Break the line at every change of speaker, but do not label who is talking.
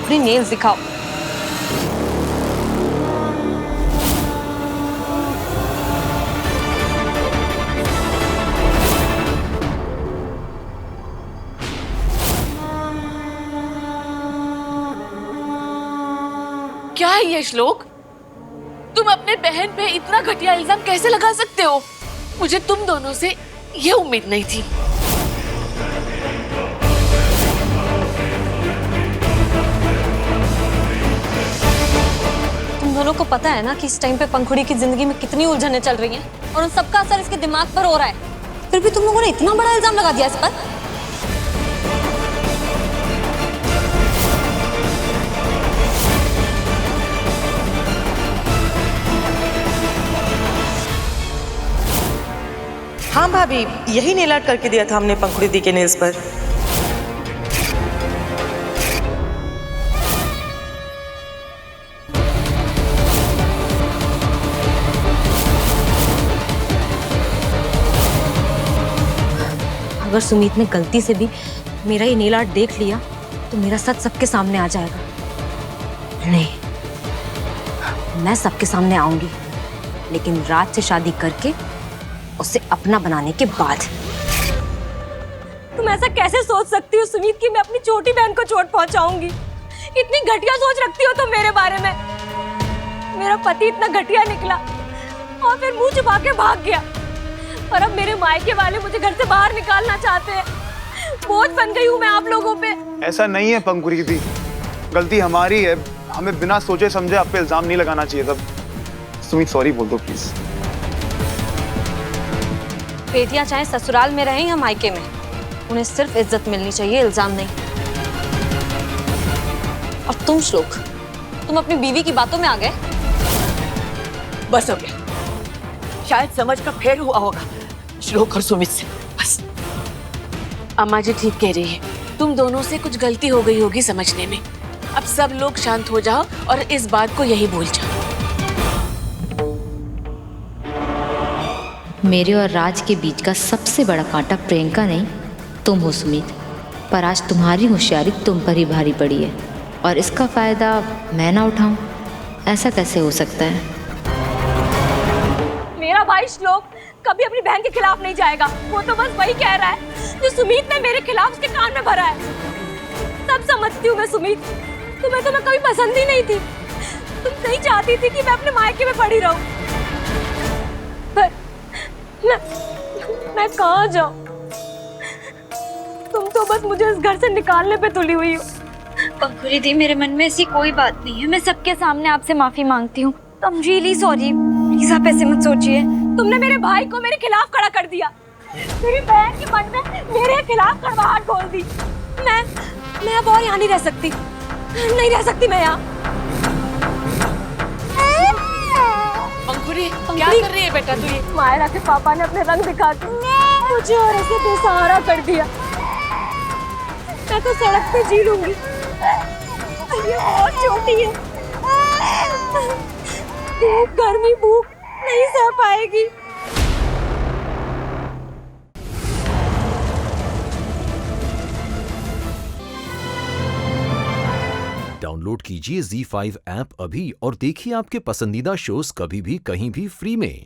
अपनी नेल्स दिखाओ।
क्या है ये श्लोक? तुम अपने बहन पे इतना घटिया इल्जाम कैसे लगा सकते हो? मुझे तुम दोनों से ये उम्मीद नहीं थी।
तुम दोनों को पता है ना कि इस टाइम पे पंखुड़ी की जिंदगी में कितनी उलझनें चल रही हैं और उन सबका असर इसके दिमाग पर हो रहा है। फिर भी तुम लोगों ने इतना बड़ा इल्जाम लगा दिया इस पर।
हाँ भाभी, यही नेल आर्ट करके दिया था हमने पंखुड़ी दी के नेल्स पर।
अगर सुमीत ने गलती से भी मेरा ये नेल आर्ट देख लिया तो मेरा सच सबके सामने आ जाएगा। नहीं, मैं सबके सामने आऊंगी, लेकिन राज से शादी करके उसे अपना बनाने के बाद। तुम ऐसा कैसे सोच सकती हो सुमीत कि मैं अपनी छोटी बहन को चोट पहुंचाऊंगी? इतनी घटिया सोच रखती हो तुम मेरे बारे में। मेरा पति इतना घटिया निकला और फिर मुंह छुपा के भाग गया, और अब मेरे मायके वाले मुझे घर से बाहर निकालना चाहते हैं। बोझ बन गई हूँ मैं आप लोगों पे।
ऐसा नहीं है पंखुड़ी दी, गलती हमारी है। हमें बिना सोचे समझे आप पे इल्जाम नहीं लगाना चाहिए था। सुमित सॉरी बोल दो प्लीज।
बेटियां चाहे ससुराल में रहें या मायके में, उन्हें सिर्फ इज्जत मिलनी चाहिए, इल्जाम नहीं। और तुम श्लोक, तुम अपनी बीवी की बातों में आ गए।
बस हो गया, शायद समझ का फेर हुआ होगा श्लोक और सुमित से। बस। अम्मा जी ठीक कह रही है, तुम दोनों से कुछ गलती हो गई होगी समझने में। अब सब लोग शांत हो जाओ और इस बात को यही भूल जाओ।
मेरे और राज के बीच का सबसे बड़ा कांटा प्रियंका नहीं, तुम हो सुमित। पर आज तुम्हारी होशियारी तुम पर ही भारी पड़ी है, और इसका फायदा मैं ना उठाऊं, ऐसा कैसे हो सकता है?
मेरा भाई श्लोक कभी अपनी बहन के खिलाफ नहीं जाएगा। वो तो बस वही कह रहा है जो सुमीत ने मेरे खिलाफ उसके कान में भरा है। सब समझती हूँ मैं सुमीत, तुम्हें तो मैं कभी पसंद ही नहीं थी। तुम नहीं चाहती थी कि मैं अपने मायके में पड़ी रहूं, पर मैं कहाँ जाऊं? तुम तो बस मुझे इस घर से निकालने पे तुली हुई हो।
पंखुड़ी दी, मेरे मन में ऐसी कोई बात नहीं है। मैं सबके सामने आपसे माफी मांगती हूँ। I'm really sorry। प्लीज आप ऐसे मत सोचिए।
तुमने मेरे भाई को मेरे खिलाफ खड़ा कर दिया, मेरी बहन के मन में मेरे खिलाफ कड़वाहट बोल दी। मैं अब और यहाँ नहीं रह सकती, नहीं रह सकती मैं यहाँ।
पंखुड़ी, क्या कर रही है बेटा तू ये?
मायरा के पापा ने अपने रंग दिखा के मुझे और ऐसे बेसहारा कर दिया। मैं तो सड़क पे जी लूंगी, ये और छोटी है, धूप गर्मी भूख नहीं सह पाएगी।
डाउनलोड कीजिए ZEE5 ऐप अभी और देखिए आपके पसंदीदा शोज कभी भी कहीं भी फ्री में।